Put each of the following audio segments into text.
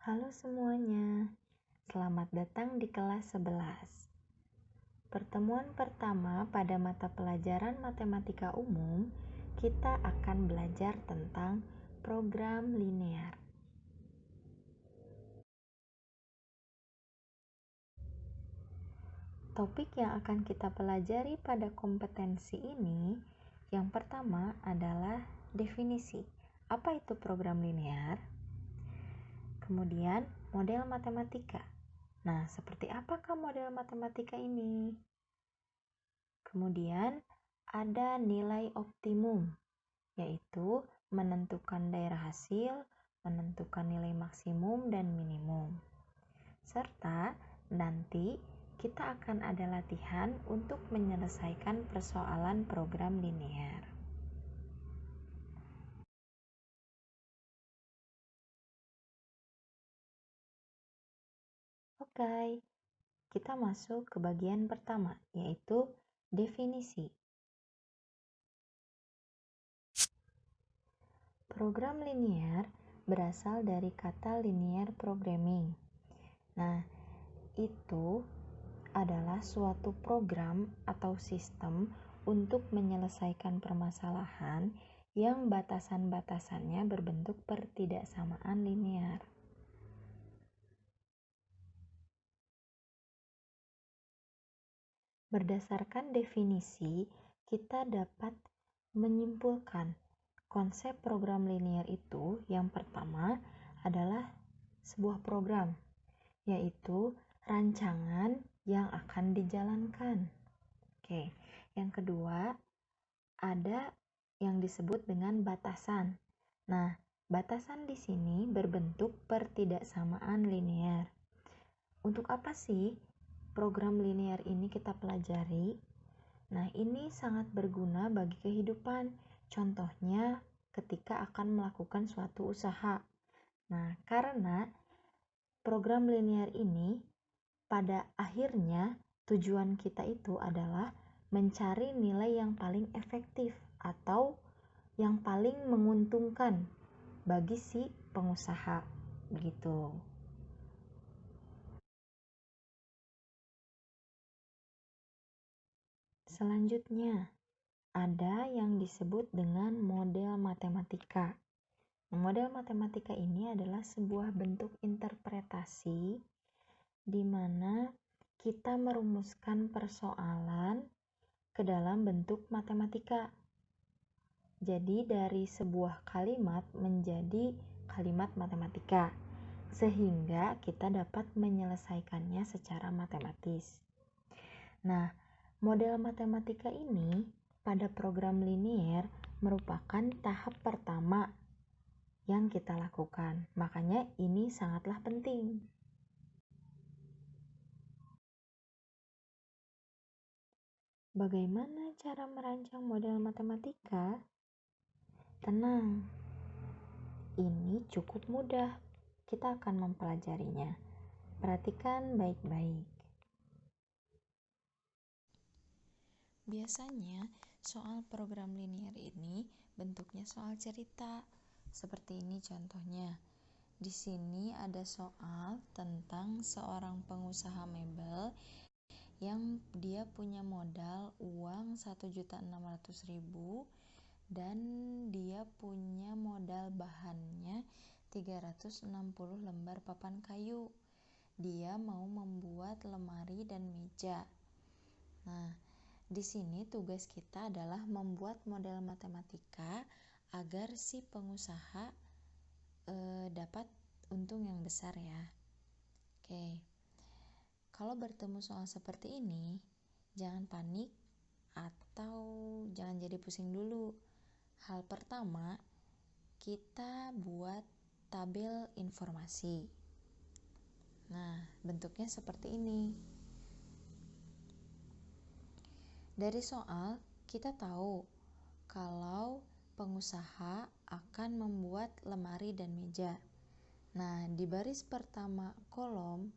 Halo semuanya, selamat datang di kelas 11. Pertemuan pertama pada mata pelajaran matematika umum, kita akan belajar tentang program linear. Topik yang akan kita pelajari pada kompetensi ini, yang pertama adalah definisi. Apa itu program linear? Kemudian, model matematika. Nah, seperti apakah model matematika ini? Kemudian, ada nilai optimum, yaitu menentukan daerah hasil, menentukan nilai maksimum dan minimum. Serta nanti kita akan ada latihan untuk menyelesaikan persoalan program linear. Oke, kita masuk ke bagian pertama, yaitu definisi. Program linear berasal dari kata linear programming. Nah, itu adalah suatu program atau sistem untuk menyelesaikan permasalahan yang batasan-batasannya berbentuk pertidaksamaan linear. Berdasarkan definisi, kita dapat menyimpulkan konsep program linear itu yang pertama adalah sebuah program, yaitu rancangan yang akan dijalankan. Oke, yang kedua ada yang disebut dengan batasan. Nah, batasan di sini berbentuk pertidaksamaan linear. Untuk apa sih program linear ini kita pelajari? Nah, ini sangat berguna bagi kehidupan. Contohnya ketika akan melakukan suatu usaha. Nah, karena program linear ini pada akhirnya tujuan kita itu adalah mencari nilai yang paling efektif atau yang paling menguntungkan bagi si pengusaha begitu. Selanjutnya, ada yang disebut dengan model matematika. Model matematika ini adalah sebuah bentuk interpretasi di mana kita merumuskan persoalan ke dalam bentuk matematika. Jadi dari sebuah kalimat menjadi kalimat matematika, sehingga kita dapat menyelesaikannya secara matematis. Nah, model matematika ini pada program linear merupakan tahap pertama yang kita lakukan. Makanya ini sangatlah penting. Bagaimana cara merancang model matematika? Tenang, ini cukup mudah. Kita akan mempelajarinya. Perhatikan baik-baik. Biasanya, soal program linear ini bentuknya soal cerita. Seperti ini contohnya. Di sini ada soal tentang seorang pengusaha mebel yang dia punya modal uang 1.600.000 dan dia punya modal bahannya 360 lembar papan kayu. Dia mau membuat lemari dan meja. Nah, di sini tugas kita adalah membuat model matematika agar si pengusaha dapat untung yang besar ya. Oke. Kalau bertemu soal seperti ini, jangan panik atau jangan jadi pusing dulu. Hal pertama, kita buat tabel informasi. Nah, bentuknya seperti ini. Dari soal, kita tahu kalau pengusaha akan membuat lemari dan meja. Nah, di baris pertama kolom,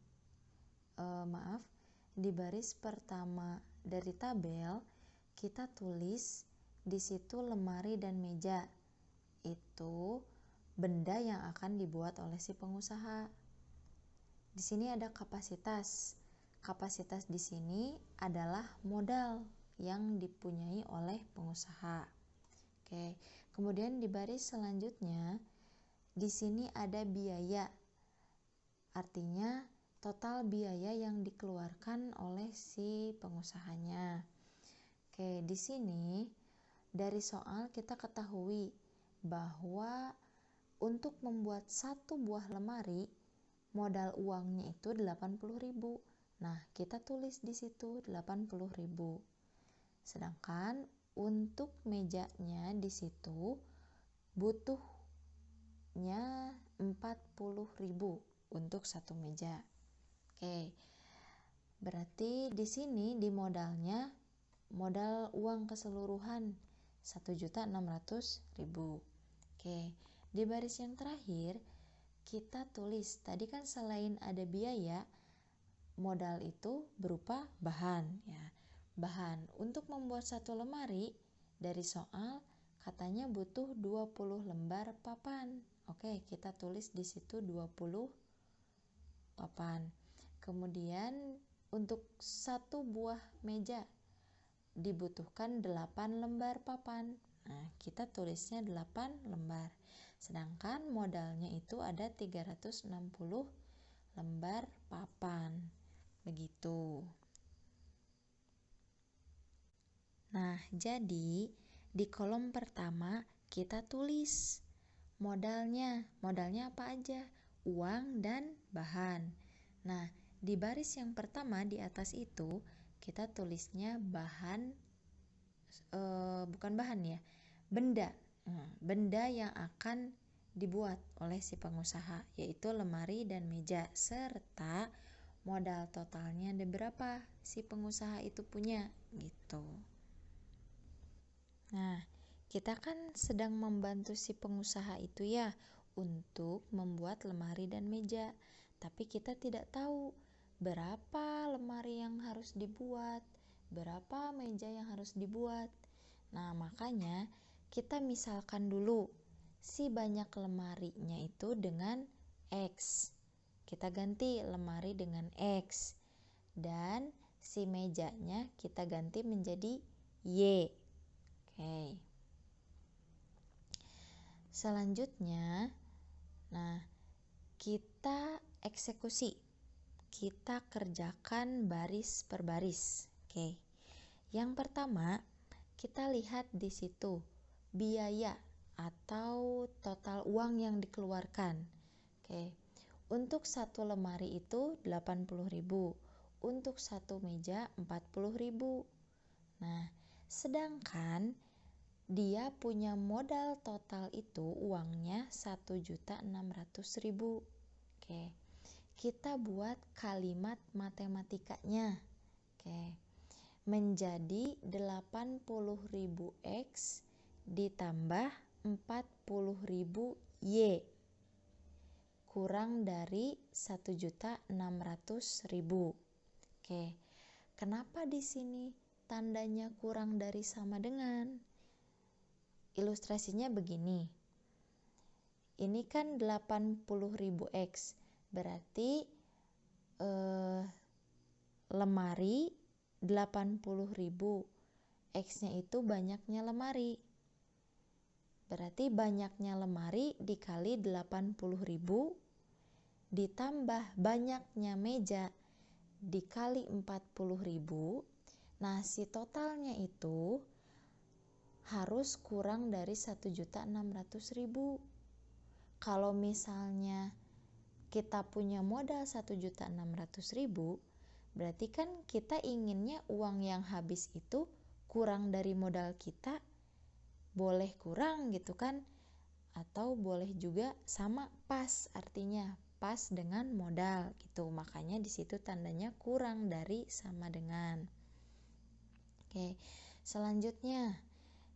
di baris pertama dari tabel, kita tulis di situ lemari dan meja. Itu benda yang akan dibuat oleh si pengusaha. Di sini ada kapasitas. Kapasitas di sini adalah modal yang dipunyai oleh pengusaha. Oke. Kemudian di baris selanjutnya di sini ada biaya. Artinya total biaya yang dikeluarkan oleh si pengusahanya. Oke, di sini dari soal kita ketahui bahwa untuk membuat satu buah lemari modal uangnya itu 80.000. Nah, kita tulis di situ 80.000. Sedangkan untuk mejanya di situ butuhnya 40.000 untuk satu meja. Oke. Berarti di sini di modalnya modal uang keseluruhan 1.600.000. Oke, di baris yang terakhir kita tulis tadi kan selain ada biaya, modal itu berupa bahan ya. Bahan untuk membuat satu lemari dari soal katanya butuh 20 lembar papan. Oke, kita tulis di situ 20 papan. Kemudian untuk satu buah meja dibutuhkan 8 lembar papan. Nah, kita tulisnya 8 lembar. Sedangkan modalnya itu ada 360 lembar papan. Begitu. Nah, jadi di kolom pertama kita tulis modalnya. Modalnya apa aja? Uang dan bahan. Nah, di baris yang pertama di atas itu kita tulisnya bahan, bukan bahan ya, benda. Benda yang akan dibuat oleh si pengusaha, yaitu lemari dan meja, serta modal totalnya ada berapa si pengusaha itu punya gitu. Nah, kita kan sedang membantu si pengusaha itu ya untuk membuat lemari dan meja, tapi kita tidak tahu berapa lemari yang harus dibuat, berapa meja yang harus dibuat. Nah, makanya kita misalkan dulu si banyak lemarinya itu dengan X. Kita ganti lemari dengan X. Dan si mejanya kita ganti menjadi Y. Oke. Selanjutnya, nah, kita eksekusi. Kita kerjakan baris per baris. Oke. Yang pertama, kita lihat di situ biaya atau total uang yang dikeluarkan. Oke. Untuk satu lemari itu 80.000. Untuk satu meja 40.000. Nah, sedangkan dia punya modal total itu uangnya 1.600.000. Oke. Kita buat kalimat matematikanya. Oke. Menjadi 80.000 X ditambah 40.000 Y kurang dari 1.600.000. Oke. Kenapa di sini tandanya kurang dari sama dengan? Ilustrasinya begini. Ini kan 80.000 X. Berarti lemari 80.000. X-nya itu banyaknya lemari. Berarti banyaknya lemari dikali 80.000 ditambah banyaknya meja dikali 40.000. Nah, si totalnya itu harus kurang dari 1.600.000. Kalau misalnya kita punya modal 1.600.000, berarti kan kita inginnya uang yang habis itu kurang dari modal kita. Boleh kurang gitu kan, atau boleh juga sama pas, artinya pas dengan modal gitu. Makanya di situ tandanya kurang dari sama dengan. Oke, selanjutnya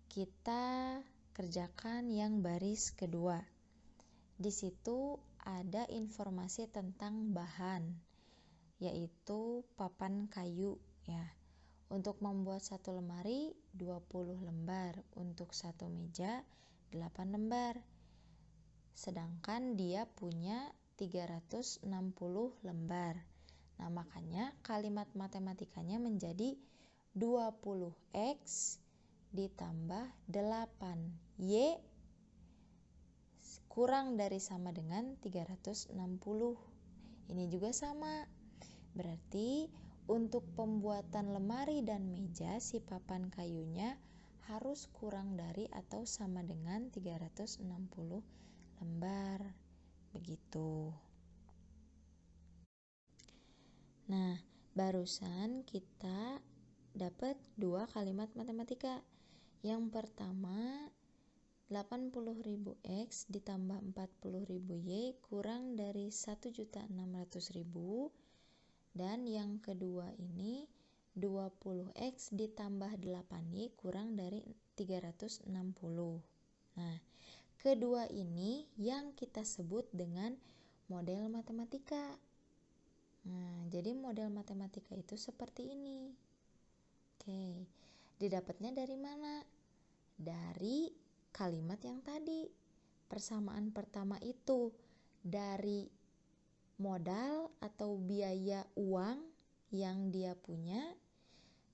kita kerjakan yang baris kedua. Di situ ada informasi tentang bahan, yaitu papan kayu ya. Untuk membuat satu lemari 20 lembar, untuk satu meja 8 lembar. Sedangkan dia punya 360 lembar. Nah, makanya kalimat matematikanya menjadi 20X ditambah 8Y kurang dari sama dengan 360. Ini juga sama. Berarti untuk pembuatan lemari dan meja, si papan kayunya harus kurang dari atau sama dengan 360 lembar. Begitu. Nah, barusan kita dapat 2 kalimat matematika. Yang pertama, 80.000 X ditambah 40.000 Y kurang dari 1.600.000. Dan yang kedua ini 20X ditambah 8Y kurang dari 360. Nah, kedua ini yang kita sebut dengan model matematika. Nah, jadi model matematika itu seperti ini. Oke, didapatnya dari mana? Dari kalimat yang tadi. Persamaan pertama itu dari modal atau biaya uang yang dia punya,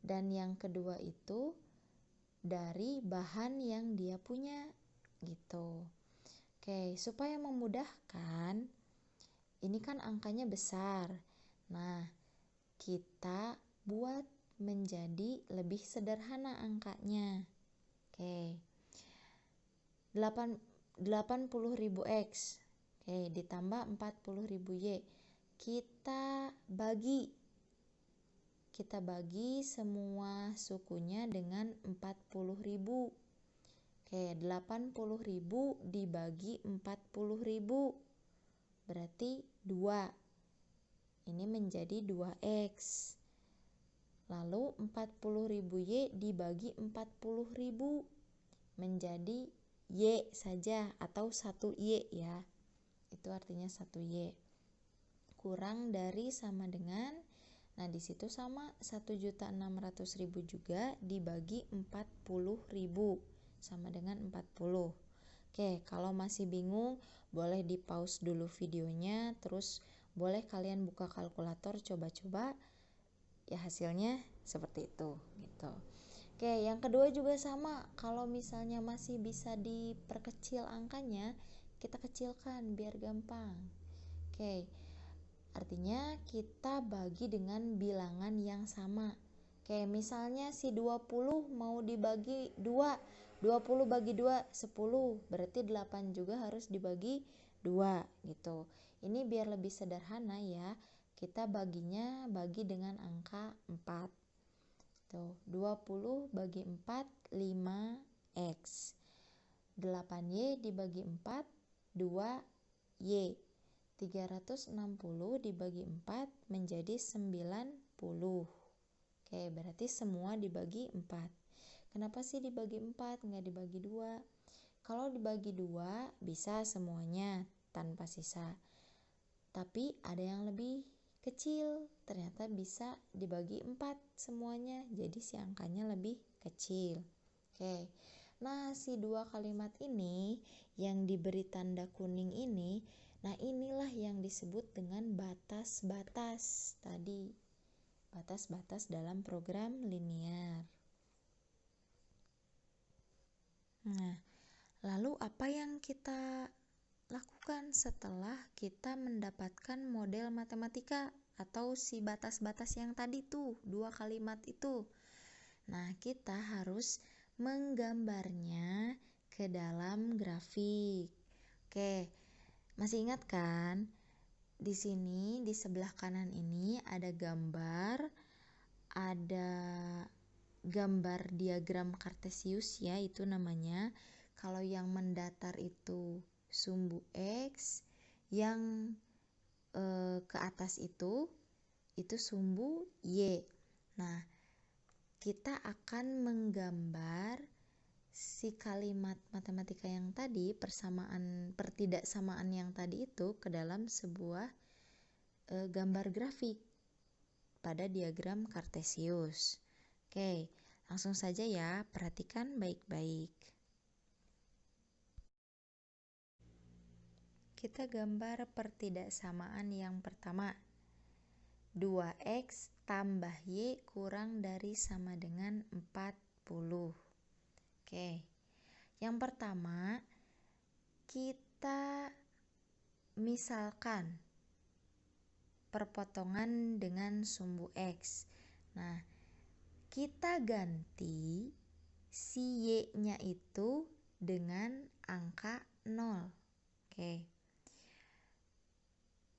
dan yang kedua itu dari bahan yang dia punya, gitu. Oke, supaya memudahkan, ini kan angkanya besar. Nah, kita buat menjadi lebih sederhana angkanya. Oke, 80.000X ditambah 40.000Y. Kita bagi semua sukunya dengan 40.000. 80.000 dibagi 40.000 berarti 2. Ini menjadi 2X. Lalu 40.000Y dibagi 40.000 menjadi Y saja atau 1Y ya. Itu artinya 1Y. Kurang dari sama dengan, nah di situ sama 1.600.000 juga dibagi 40.000 sama dengan 40. Oke, kalau masih bingung boleh di pause dulu videonya, terus boleh kalian buka kalkulator coba-coba ya, hasilnya seperti itu gitu. Oke, yang kedua juga sama. Kalau misalnya masih bisa diperkecil angkanya, kita kecilkan biar gampang. Oke, artinya kita bagi dengan bilangan yang sama. Oke, misalnya si 20 mau dibagi 2, 20 bagi 2 10, berarti 8 juga harus dibagi 2 gitu. Ini biar lebih sederhana ya, kita bagi dengan angka 4. Tuh, 20 bagi 4 5X. 8Y dibagi 4 2Y. 360 dibagi 4 menjadi 90. Oke, berarti semua dibagi 4. Kenapa sih dibagi 4, nggak dibagi 2? Kalau dibagi 2 bisa semuanya tanpa sisa. Tapi ada yang lebih kecil, ternyata bisa dibagi 4 semuanya, jadi si angkanya lebih kecil. Oke, nah si 2 kalimat ini yang diberi tanda kuning ini, nah inilah yang disebut dengan batas-batas tadi. Batas-batas dalam program linear. Nah, lalu apa yang kita lakukan setelah kita mendapatkan model matematika atau si batas-batas yang tadi tuh, 2 kalimat itu? Nah, kita harus menggambarnya ke dalam grafik. Oke, masih ingat kan? Di sini di sebelah kanan ini ada gambar diagram kartesius ya, itu namanya. Kalau yang mendatar itu sumbu X, yang ke atas itu sumbu Y. Nah, kita akan menggambar si kalimat matematika yang tadi, pertidaksamaan yang tadi itu ke dalam sebuah gambar grafik pada diagram kartesius. Oke, langsung saja ya, perhatikan baik-baik. kita gambar pertidaksamaan yang pertama. 2x tambah y kurang dari sama dengan 40. Oke. Yang pertama, kita misalkan perpotongan dengan sumbu x. Nah, kita ganti si y-nya itu dengan angka 0. Oke.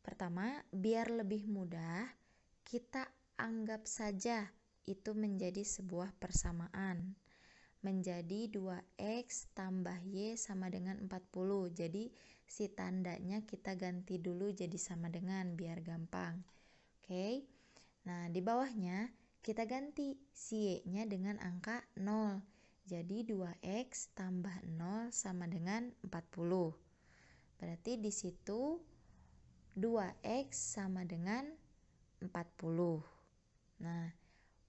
Pertama, biar lebih mudah, kita anggap saja itu menjadi sebuah persamaan. Menjadi 2x tambah y sama dengan 40. Jadi si tandanya kita ganti dulu jadi sama dengan biar gampang. Oke. Nah, di bawahnya kita ganti si y-nya dengan angka 0. Jadi 2x tambah 0 sama dengan 40. Berarti di situ 2x sama dengan 40. Nah,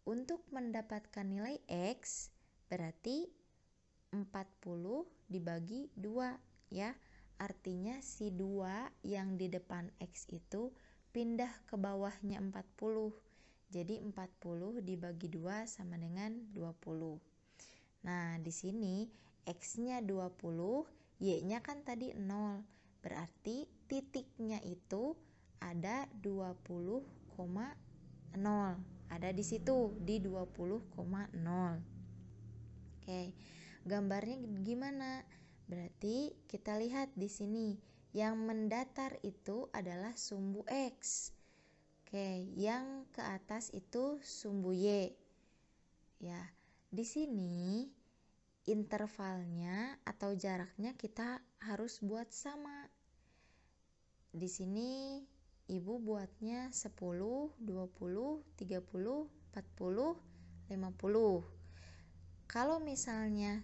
untuk mendapatkan nilai x berarti 40 dibagi 2 ya. Artinya si 2 yang di depan x itu pindah ke bawahnya 40. Jadi 40 dibagi 2 sama dengan 20. Nah, di sini x-nya 20, y-nya kan tadi 0. Berarti titiknya itu ada 20,0. Ada di situ di 20,0. Oke. Gambarnya gimana? Berarti kita lihat di sini yang mendatar itu adalah sumbu x. Oke, yang ke atas itu sumbu y. Ya, di sini intervalnya atau jaraknya kita harus buat sama. Di sini ibu buatnya 10, 20, 30, 40, 50. Kalau misalnya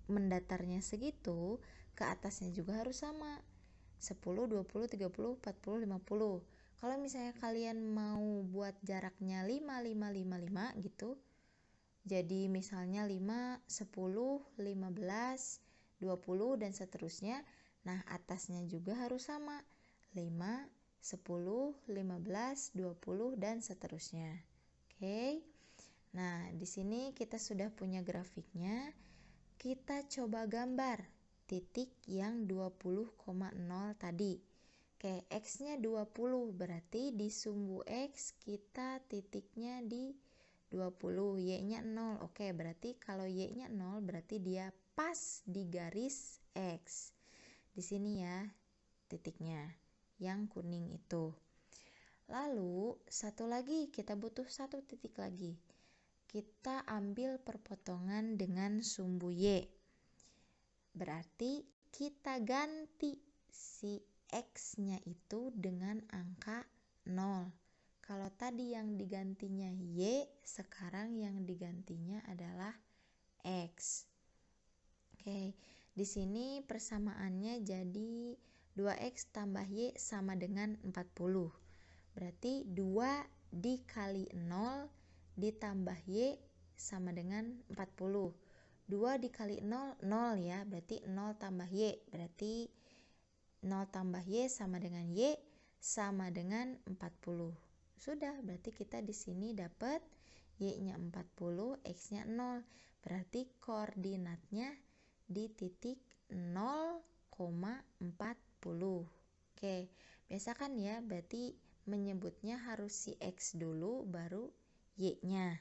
mendatarnya segitu, ke atasnya juga harus sama. 10, 20, 30, 40, 50. Kalau misalnya kalian mau buat jaraknya 5, 5, 5, 5 gitu. Jadi misalnya 5, 10, 15, 20 dan seterusnya. Nah, atasnya juga harus sama. 5, 10, 15, 20 dan seterusnya. Oke. Nah, di sini kita sudah punya grafiknya. Kita coba gambar titik yang 20,0 tadi. Oke, x-nya 20 berarti di sumbu x kita titiknya di 20, y-nya 0. Oke, berarti kalau y-nya 0 berarti dia pas di garis x. Di sini ya titiknya yang kuning itu. Lalu satu lagi, kita butuh satu titik lagi. Kita ambil perpotongan dengan sumbu y. Berarti kita ganti si x-nya itu dengan angka 0. Kalau tadi yang digantinya y, sekarang yang digantinya adalah x. Oke, di sini persamaannya jadi 2x tambah y sama dengan 40. Berarti 2 dikali 0 ditambah y sama dengan 40. 2 dikali 0, 0 ya, berarti 0 tambah y. Berarti 0 tambah y sama dengan y sama dengan 40. Sudah, berarti kita di sini dapat y-nya 40, x-nya 0. Berarti koordinatnya di titik 0,40. Oke, biasa kan ya, berarti menyebutnya harus si x dulu baru y-nya.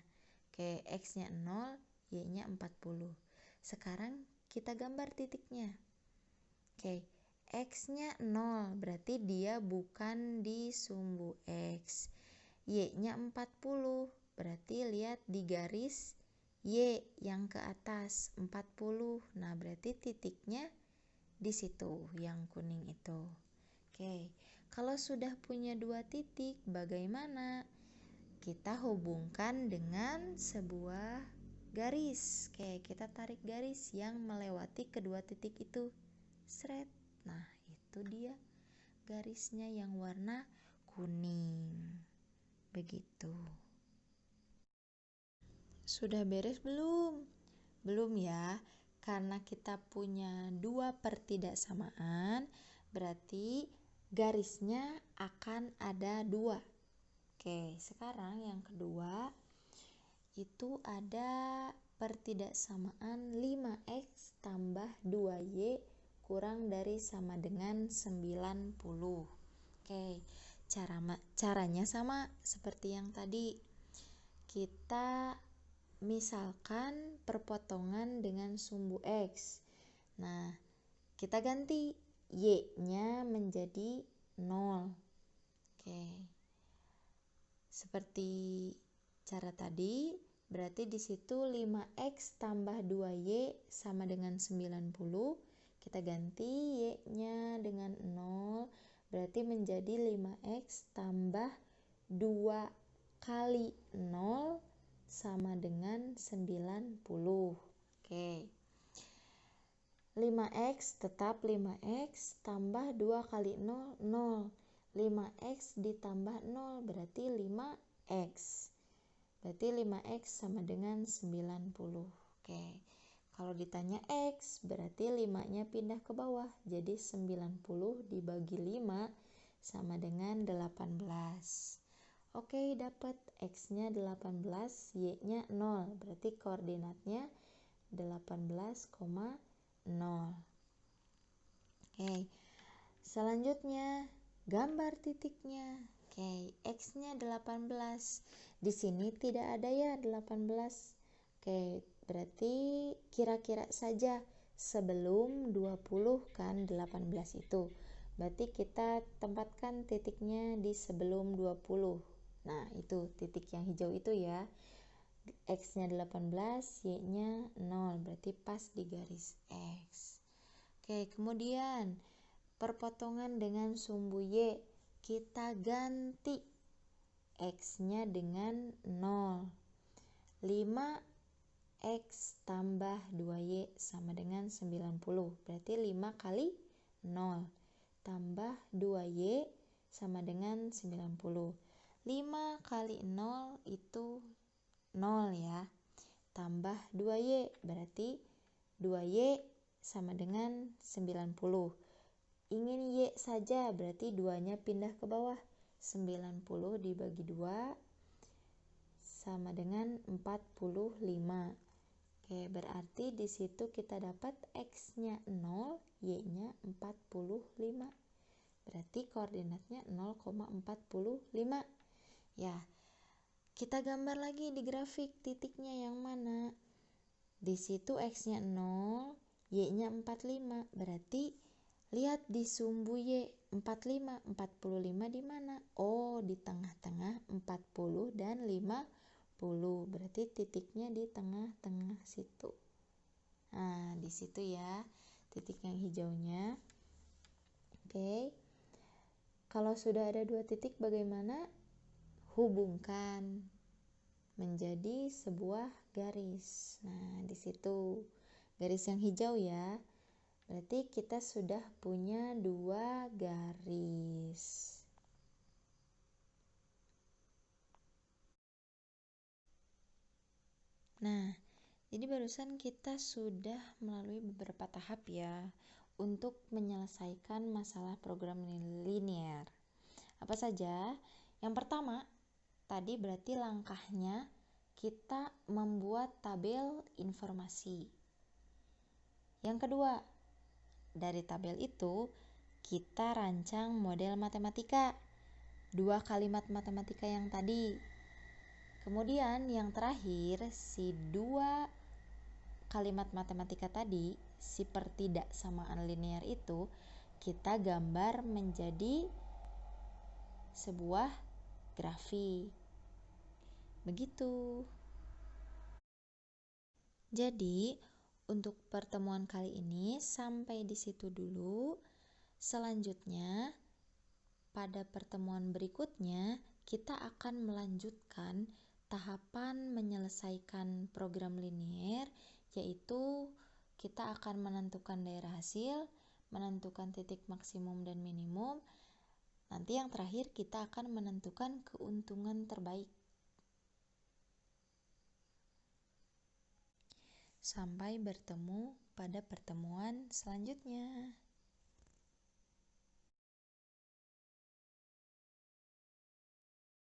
Oke, x-nya 0, y-nya 40. Sekarang kita gambar titiknya. Oke, x-nya 0, berarti dia bukan di sumbu x. Y-nya 40, berarti lihat di garis y yang ke atas 40. Nah, berarti titiknya di situ yang kuning itu. Oke, kalau sudah punya dua titik, bagaimana? Kita hubungkan dengan sebuah garis. Oke, kita tarik garis yang melewati kedua titik itu. Sret. Nah, itu dia garisnya yang warna kuning. Begitu. Sudah beres belum? Belum ya, karena kita punya dua pertidaksamaan, berarti garisnya akan ada 2. Oke, sekarang yang kedua itu ada pertidaksamaan 5x tambah 2y kurang dari sama dengan 90. Oke, caranya sama seperti yang tadi. Kita misalkan perpotongan dengan sumbu x. Nah, kita ganti y-nya menjadi 0. Oke. Seperti cara tadi, berarti di situ 5x tambah 2y sama dengan 90. Kita ganti y-nya dengan 0, berarti menjadi 5x tambah 2 kali 0 sama dengan 90. Oke. 5x tetap 5x tambah 2 kali 0, 0. 5x ditambah 0 berarti 5x. Berarti 5x sama dengan 90. Oke. Kalau ditanya x, berarti 5-nya pindah ke bawah. Jadi 90 dibagi 5 sama dengan 18. Oke, dapat x-nya 18, y-nya 0. Berarti koordinatnya 18,0. Oke. Selanjutnya gambar titiknya. Oke, x-nya 18. Di sini tidak ada ya 18. Oke, berarti kira-kira saja sebelum 20 kan 18 itu. Berarti kita tempatkan titiknya di sebelum 20. Nah, itu titik yang hijau itu ya. X-nya 18, Y-nya 0. Berarti pas di garis X. Oke, kemudian perpotongan dengan sumbu Y, kita ganti X-nya dengan 0. 5x tambah 2y sama dengan 90. Berarti 5 kali 0 tambah 2y sama dengan 90. 5 kali 0 itu 0 ya. Tambah 2y berarti 2y sama dengan 90. Ingin y saja berarti 2-nya pindah ke bawah. 90 dibagi 2 sama dengan 45. Oke, berarti di situ kita dapat x-nya 0, y-nya 45. Berarti koordinatnya 0,45. Ya, kita gambar lagi di grafik titiknya yang mana. Di situ x-nya 0, y-nya 45. Berarti lihat di sumbu y 45. 45 di mana? Oh, di tengah-tengah 40 dan 50. Berarti titiknya di tengah-tengah situ. Nah, di situ ya titik yang hijaunya. Oke. Kalau sudah ada 2 titik bagaimana? Hubungkan menjadi sebuah garis. Nah, di situ garis yang hijau ya. Berarti kita sudah punya 2 garis. Nah, jadi barusan kita sudah melalui beberapa tahap ya untuk menyelesaikan masalah program linear. Apa saja? Yang pertama, tadi berarti langkahnya kita membuat tabel informasi. Yang kedua, dari tabel itu kita rancang model matematika. 2 kalimat matematika yang tadi. Kemudian yang terakhir, si 2 kalimat matematika tadi, si pertidaksamaan linear itu, kita gambar menjadi sebuah grafik. Begitu. Jadi, untuk pertemuan kali ini sampai di situ dulu. Selanjutnya, pada pertemuan berikutnya, kita akan melanjutkan tahapan menyelesaikan program linear, yaitu kita akan menentukan daerah hasil, menentukan titik maksimum dan minimum. Nanti yang terakhir kita akan menentukan keuntungan terbaik. Sampai bertemu pada pertemuan selanjutnya.